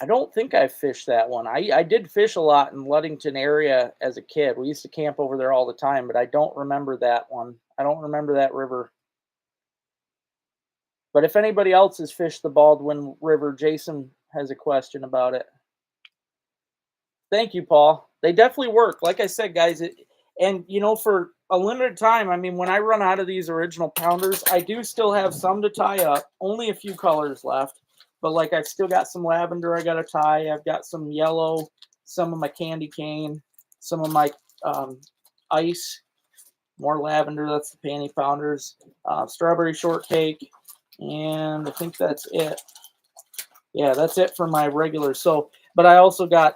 I don't think I fished that one. I did fish a lot in Ludington area as a kid. We used to camp over there all the time, but I don't remember that one. I don't remember that river. But if anybody else has fished the Baldwin River, Jason has a question about it. Thank you, Paul. They definitely work. Like I said, guys, and for a limited time, I mean, when I run out of these original pounders, I do still have some to tie up. Only a few colors left, but like I've still got some lavender I got to tie. I've got some yellow, some of my candy cane, some of my um, ice, more lavender. That's the panty pounders. Strawberry shortcake, and I think that's it. Yeah, that's it for my regular. So, but I also got,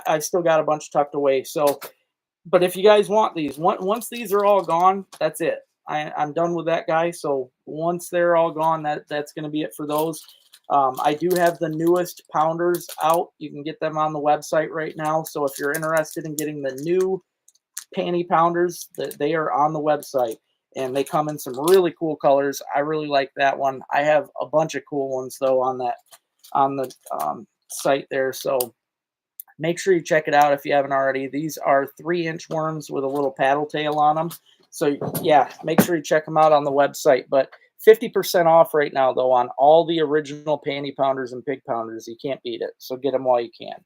I still got a bunch tucked away. So, but if you guys want these, once these are all gone, that's it. I'm done with that guy. So once they're all gone, that's going to be it for those. I do have the newest pounders out. You can get them on the website right now. So if you're interested in getting the new panty pounders, that they are on the website, and they come in some really cool colors. I really like that one. I have a bunch of cool ones though on the site there. So make sure you check it out if you haven't already. These are 3-inch worms with a little paddle tail on them. So yeah, make sure you check them out on the website. But 50% off right now though on all the original panty pounders and pig pounders. You can't beat it. So get them while you can.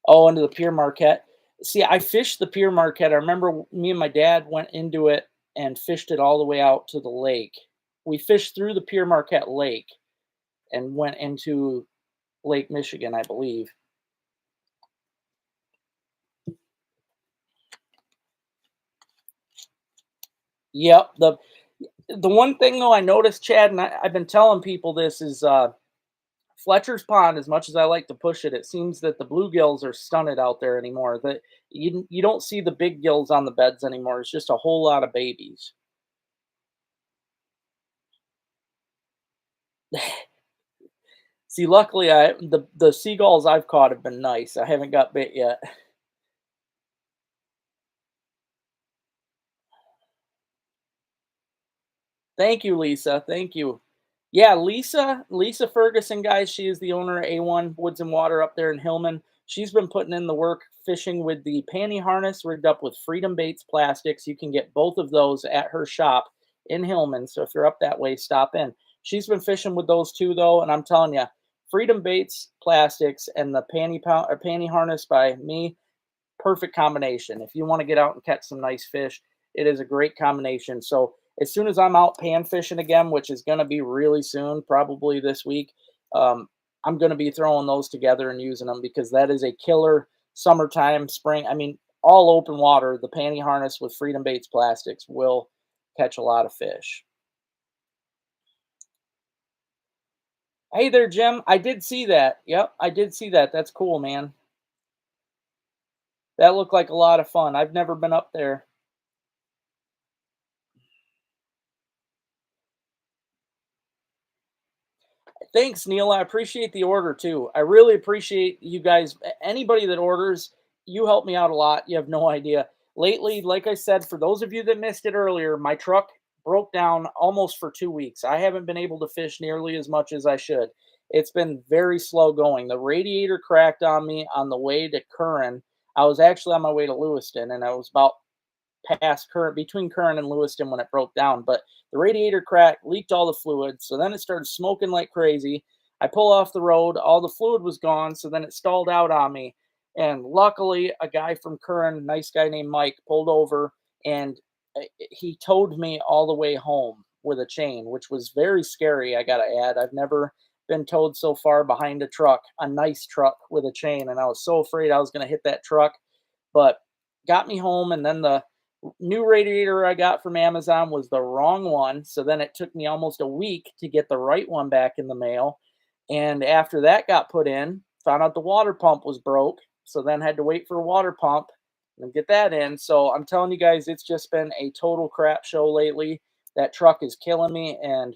Oh, into the Pier Marquette. See, I fished the Pier Marquette. I remember me and my dad went into it and fished it all the way out to the lake. We fished through the Pier Marquette Lake and went into Lake Michigan, I believe. Yep. The one thing though I noticed, Chad, and I've been telling people this is Fletcher's Pond. As much as I like to push it, it seems that the bluegills are stunted out there anymore. That you don't see the big gills on the beds anymore. It's just a whole lot of babies. See, luckily, the seagulls I've caught have been nice. I haven't got bit yet. Thank you, Lisa. Thank you. Yeah, Lisa Ferguson, guys. She is the owner of A1 Woods and Water up there in Hillman. She's been putting in the work fishing with the panty harness rigged up with Freedom Baits plastics. You can get both of those at her shop in Hillman. So if you're up that way, stop in. She's been fishing with those two though, and I'm telling you, Freedom Baits plastics and the panty harness by me, perfect combination. If you want to get out and catch some nice fish, it is a great combination. So as soon as I'm out pan fishing again, which is going to be really soon, probably this week, um, I'm going to be throwing those together and using them because that is a killer summertime, spring. I mean, all open water, the panty harness with Freedom Baits plastics will catch a lot of fish. Hey there, Jim. I did see that. Yep, I did see that. That's cool, man. That looked like a lot of fun. I've never been up there. Thanks, Neil. I appreciate the order too. I really appreciate you guys. Anybody that orders, you help me out a lot. You have no idea. Lately, like I said, for those of you that missed it earlier, my truck broke down almost for 2 weeks. I haven't been able to fish nearly as much as I should. It's been very slow going. The radiator cracked on me on the way to Curran. I was actually on my way to Lewiston, and I was about past Current between Current and Lewiston when it broke down, but the radiator cracked, leaked all the fluid. So then it started smoking like crazy. I pull off the road, all the fluid was gone. So then it stalled out on me. And luckily, a guy from Curran, nice guy named Mike, pulled over and he towed me all the way home with a chain, which was very scary. I got to add, I've never been towed so far behind a truck, a nice truck with a chain. And I was so afraid I was going to hit that truck, but got me home. And then the new radiator I got from Amazon was the wrong one. So then it took me almost a week to get the right one back in the mail. And after that got put in, found out the water pump was broke. So then had to wait for a water pump and get that in. So I'm telling you guys, it's just been a total crap show lately. That truck is killing me and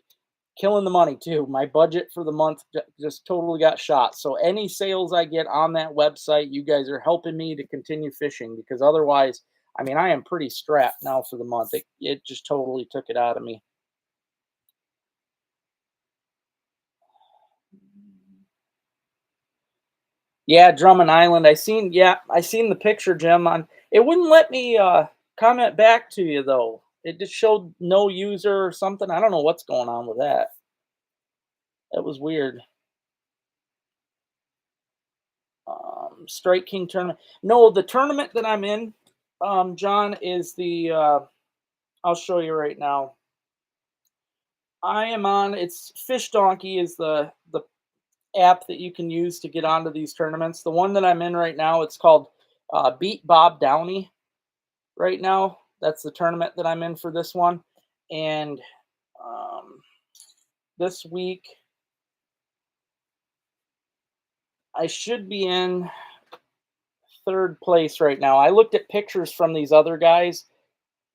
killing the money too. My budget for the month just totally got shot. So any sales I get on that website, you guys are helping me to continue fishing because otherwise, I mean, I am pretty strapped now for the month. It just totally took it out of me. Yeah, Drummond Island. I seen the picture, Jim. On it wouldn't let me comment back to you though. It just showed no user or something. I don't know what's going on with that. That was weird. Strike King tournament. No, the tournament that I'm in, John, is the I'll show you right now. I am on it's Fish Donkey is the app that you can use to get onto these tournaments. The one that I'm in right now, it's called Beat Bob Downey. Right now, that's the tournament that I'm in for this one, and um, this week I should be in third place right now. I looked at pictures from these other guys.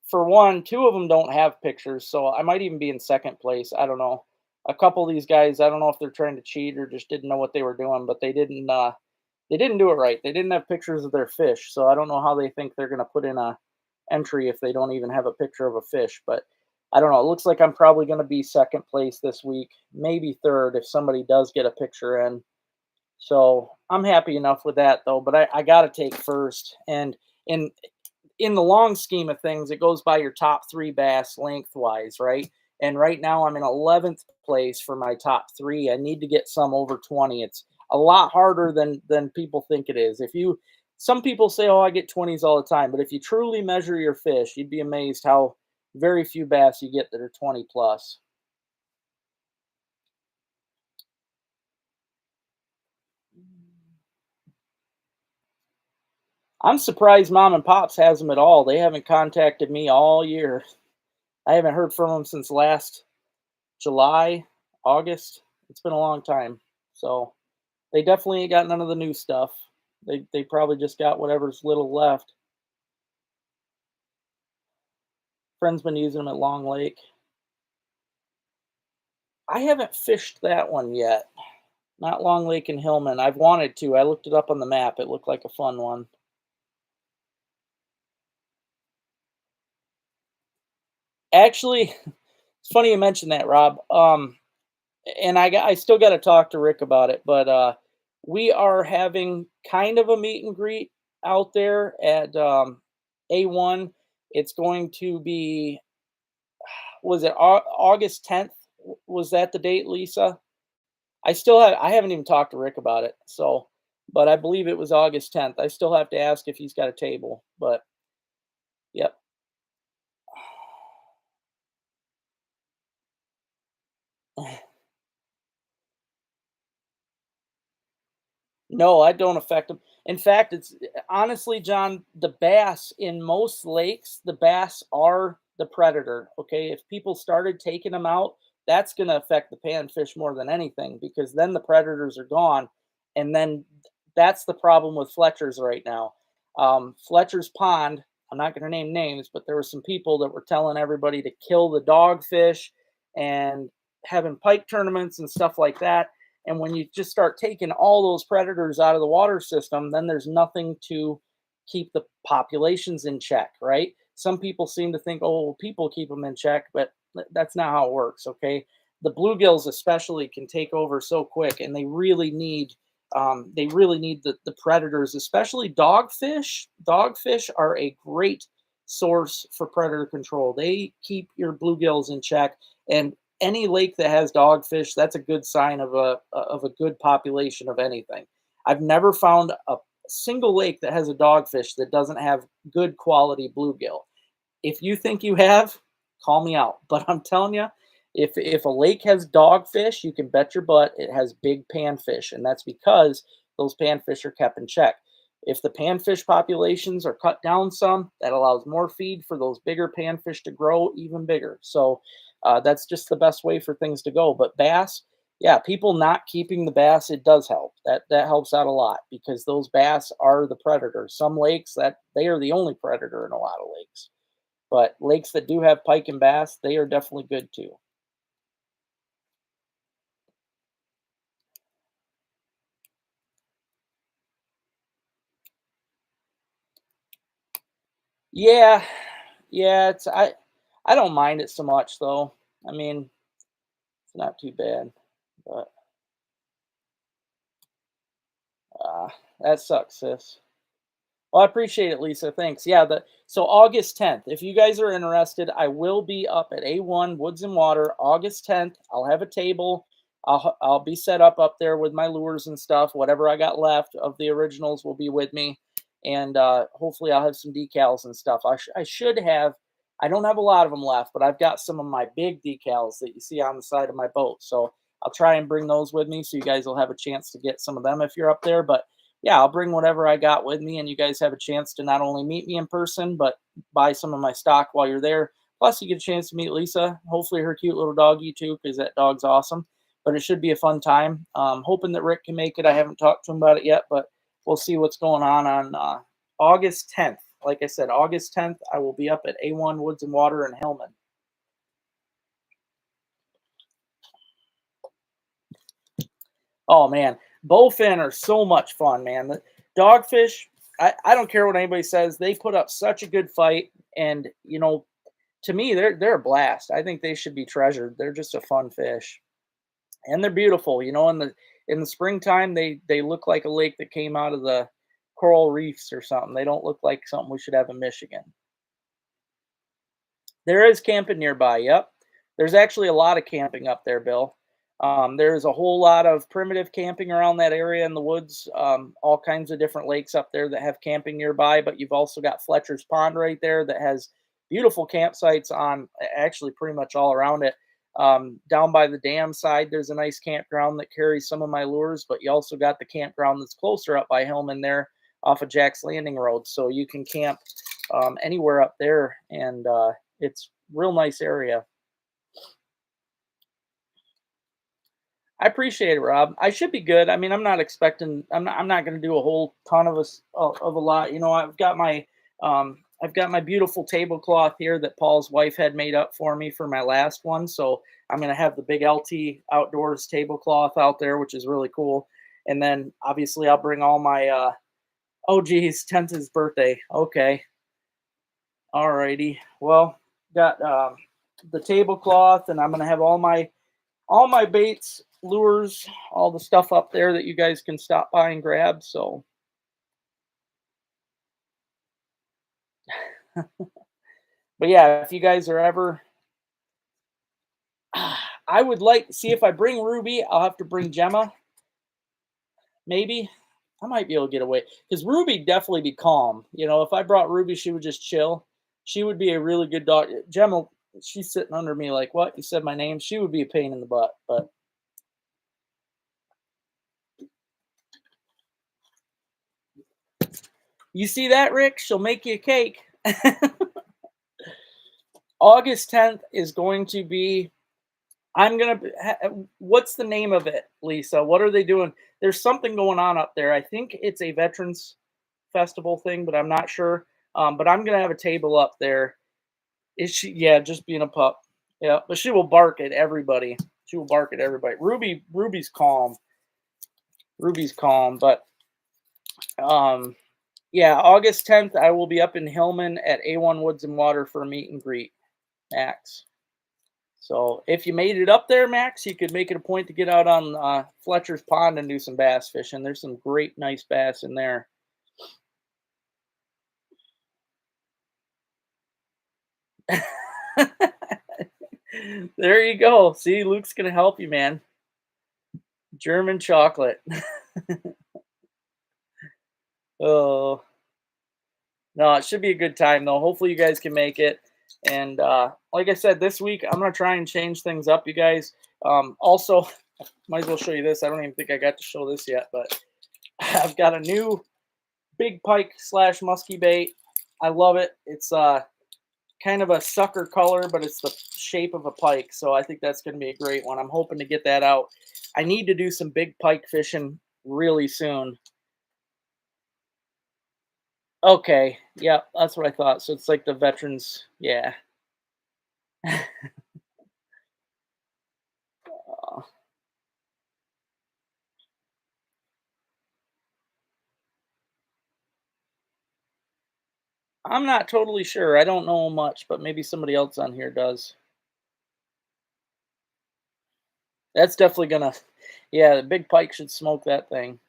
For one, two of them don't have pictures, so I might even be in second place. I don't know. A couple of these guys, I don't know if they're trying to cheat or just didn't know what they were doing, but they didn't do it right. They didn't have pictures of their fish, so I don't know how they think they're going to put in a entry if they don't even have a picture of a fish. But I don't know. It looks like I'm probably going to be second place this week, maybe third if somebody does get a picture in. So I'm happy enough with that though. But I got to take first, and in in the long scheme of things, it goes by your top three bass lengthwise, right? And right now I'm in 11th place for my top three. I need to get some over 20. It's a lot harder than people think it is. If you Some people say, "Oh, I get 20s all the time," but if you truly measure your fish, you'd be amazed how very few bass you get that are 20 plus. I'm surprised Mom and Pops has them at all. They haven't contacted me all year. I haven't heard from them since last July, August. It's been a long time. So they definitely ain't got none of the new stuff. They probably just got whatever's little left. Friend's been using them at Long Lake. I haven't fished that one yet. Not Long Lake and Hillman. I've wanted to. I looked it up on the map. It looked like a fun one. Actually, it's funny you mentioned that, Rob. And I still got to talk to Rick about it, but we are having kind of a meet and greet out there at A1. It's going to be, was it August 10th? Was that the date, Lisa? I haven't even talked to Rick about it. So, but I believe it was August 10th. I still have to ask if he's got a table, but yep. No, I don't affect them. In fact, it's honestly, John, the bass in most lakes, the bass are the predator. Okay. If people started taking them out, that's going to affect the panfish more than anything because then the predators are gone. And then that's the problem with Fletcher's right now. Fletcher's Pond, I'm not going to name names, but there were some people that were telling everybody to kill the dogfish and having pike tournaments and stuff like that, and when you just start taking all those predators out of the water system, then there's nothing to keep the populations in check, right? Some people seem to think, oh, well, people keep them in check, but that's not how it works, okay? The bluegills especially can take over so quick, and they really need the predators, especially dogfish. Dogfish are a great source for predator control. They keep your bluegills in check, and any lake that has dogfish, that's a good sign of a good population of anything. I've never found a single lake that has a dogfish that doesn't have good quality bluegill. If you think you have, call me out. But I'm telling you, if a lake has dogfish, you can bet your butt it has big panfish, and that's because those panfish are kept in check. If the panfish populations are cut down some, that allows more feed for those bigger panfish to grow even bigger. So that's just the best way for things to go. But bass, yeah, people not keeping the bass, it does help. That helps out a lot because those bass are the predator. Some lakes that they are the only predator in a lot of lakes. But lakes that do have pike and bass, they are definitely good too. Yeah, yeah, I don't mind it so much though. I mean, it's not too bad. But uh, that sucks, sis. Well, I appreciate it, Lisa. Thanks. Yeah, so August 10th. If you guys are interested, I will be up at A1 Woods and Water August 10th. I'll have a table. I'll be set up there with my lures and stuff. Whatever I got left of the originals will be with me, and hopefully I'll have some decals and stuff. I should have. I don't have a lot of them left, but I've got some of my big decals that you see on the side of my boat. So I'll try and bring those with me so you guys will have a chance to get some of them if you're up there. But yeah, I'll bring whatever I got with me, and you guys have a chance to not only meet me in person, but buy some of my stock while you're there. Plus, you get a chance to meet Lisa, hopefully her cute little doggy too, because that dog's awesome. But it should be a fun time. Hoping that Rick can make it. I haven't talked to him about it yet, but we'll see what's going on August 10th. Like I said, August 10th, I will be up at A1 Woods and Water in Hillman. Oh man, bowfin are so much fun, man. The dogfish, I don't care what anybody says, they put up such a good fight, and to me, they're a blast. I think they should be treasured. They're just a fun fish, and they're beautiful. In the springtime, they look like a lake that came out of the coral reefs or something. They don't look like something we should have in Michigan. There is camping nearby. Yep. There's actually a lot of camping up there, Bill. There's a whole lot of primitive camping around that area in the woods. All kinds of different lakes up there that have camping nearby. But you've also got Fletcher's Pond right there that has beautiful campsites on actually pretty much all around it. Down by the dam side, there's a nice campground that carries some of my lures. But you also got the campground that's closer up by Hillman there off of Jack's Landing Road. So you can camp anywhere up there, and it's real nice area. I appreciate it, Rob. I should be good. I mean, I'm not expecting. I'm not going to do a whole ton of a lot. I've got my beautiful tablecloth here that Paul's wife had made up for me for my last one. So I'm going to have the big LT Outdoors tablecloth out there, which is really cool. And then obviously I'll bring all my. Oh geez, 10th is birthday. Okay, alrighty. Well, got the tablecloth, and I'm going to have all my baits, lures, all the stuff up there that you guys can stop by and grab. So, but yeah, if you guys are ever, I would like to see if I bring Ruby, I'll have to bring Gemma. Maybe I might be able to get away because Ruby definitely be calm. If I brought Ruby, she would just chill. She would be a really good dog. Gemma, she's sitting under me like, what? You said my name? She would be a pain in the butt, but you see that, Rick? She'll make you a cake. August 10th is going to be. What's the name of it, Lisa? What are they doing? There's something going on up there. I think it's a Veterans Festival thing, but I'm not sure. But I'm gonna have a table up there. Is she? Yeah, just being a pup. Yeah, but she will bark at everybody. She will bark at everybody. Ruby's calm. Ruby's calm, but yeah, August 10th, I will be up in Hillman at A1 Woods and Water for a meet and greet, Max. So if you made it up there, Max, you could make it a point to get out on Fletcher's Pond and do some bass fishing. There's some great, nice bass in there. There you go. See, Luke's going to help you, man. German chocolate. Oh, no, it should be a good time, though. Hopefully, you guys can make it. And like I said, this week, I'm going to try and change things up, you guys. Also, might as well show you this. I don't even think I got to show this yet, but I've got a new big pike / musky bait. I love it. It's kind of a sucker color, but it's the shape of a pike. So I think that's going to be a great one. I'm hoping to get that out. I need to do some big pike fishing really soon. Okay. Yeah, that's what I thought. So it's like the veterans. Yeah. I'm not totally sure. I don't know much, but maybe somebody else on here does. That's definitely gonna, yeah, the big pike should smoke that thing.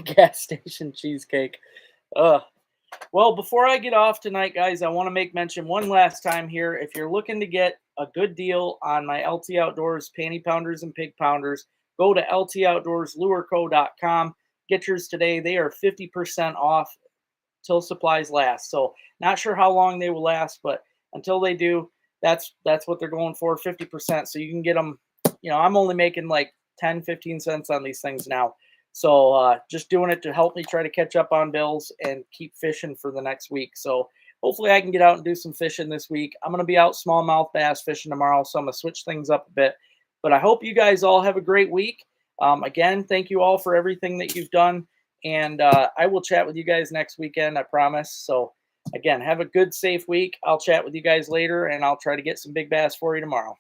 Gas station cheesecake. Ugh. Well, before I get off tonight, guys, I want to make mention one last time here. If you're looking to get a good deal on my LT Outdoors panty pounders and pig pounders, go to LTOutdoorsLureCo.com. Get yours today. They are 50% off till supplies last. So, not sure how long they will last, but until they do, that's what they're going for, 50%. So you can get them, I'm only making like 10, 15 cents on these things now. So just doing it to help me try to catch up on bills and keep fishing for the next week. So hopefully I can get out and do some fishing this week. I'm going to be out smallmouth bass fishing tomorrow, so I'm going to switch things up a bit. But I hope you guys all have a great week. Again, thank you all for everything that you've done. And I will chat with you guys next weekend, I promise. So again, have a good, safe week. I'll chat with you guys later, and I'll try to get some big bass for you tomorrow.